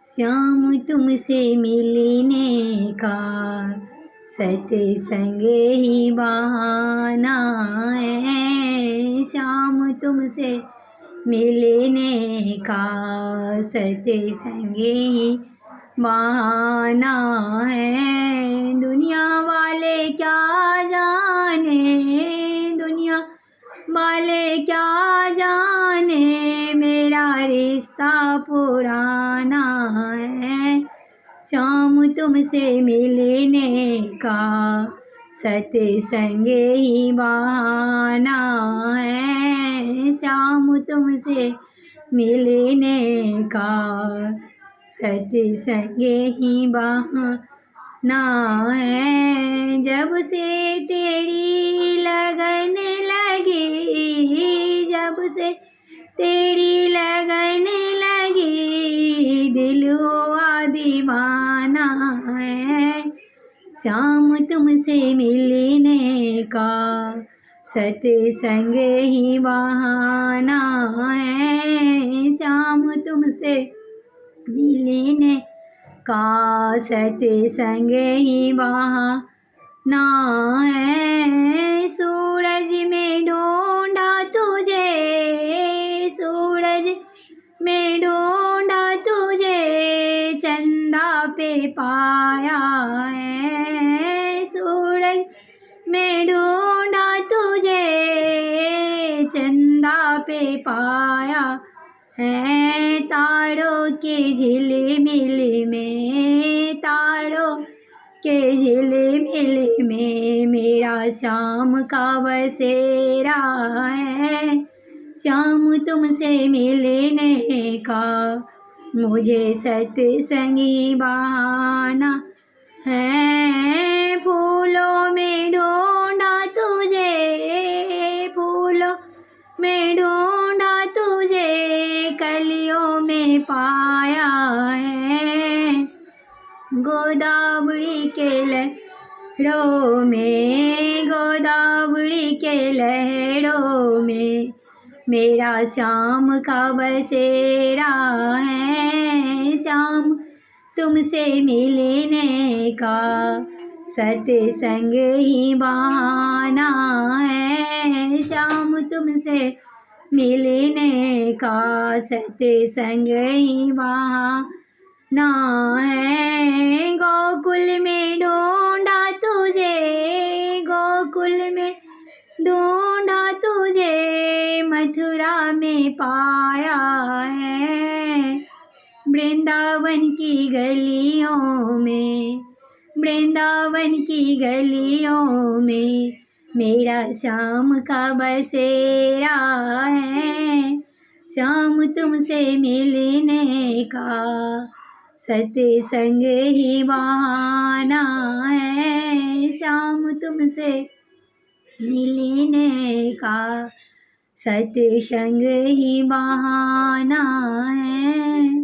श्याम तुमसे मिलने का सत्संग ही बहाना है। श्याम तुमसे मिलने का सत्संग ही बहाना है। दुनिया वाले क्या जाने, दुनिया वाले क्या जाने, मेरा रिश्ता पुराना है। श्याम तुमसे मिलने का सत्संग ही बहाना है। श्याम तुमसे मिलने का सत्संग ही बहाना है। जब से तेरी लगन लगी, जब से तेरी लगन लगी, दिल हुआ दीवाना है। श्याम तुमसे मिलने का सत्संग ही बहाना है। श्याम तुमसे मिलने का सत्संग ही बहाना है। सूरज में ढूंढा तुझे, सूरज में ढूंढा तुझे, चंदा पे पाया है। सूरज में ढूंढा तुझे, चंदा पे पाया है। तारों के झिलमिल में, तारों के झिलमिल में मेरा श्याम का बसेरा है। श्याम तुमसे मिलने का मुझे सत्संग ही बहाना है। फूलों में ढूंढा तुझे, फूलों में ढूंढा तुझे, कलियों में पाया है। गोदावरी के लहरों में, गोदावरी के लहरों में मेरा श्याम का बसेरा है। श्याम तुमसे मिलने का सत्संग ही बहाना है। श्याम तुमसे मिलने का सत्संग ही बहाना है। गोकुल में ढूंढा तुझे, गोकुल में ढूंढा तुझे, मथुरा में पाया है। वृंदावन की गलियों में, वृंदावन की गलियों में मेरा श्याम का बसेरा है। श्याम तुमसे मिलने का सत्संग ही बहाना है। श्याम तुमसे मिलने का सत्संग ही बहाना है।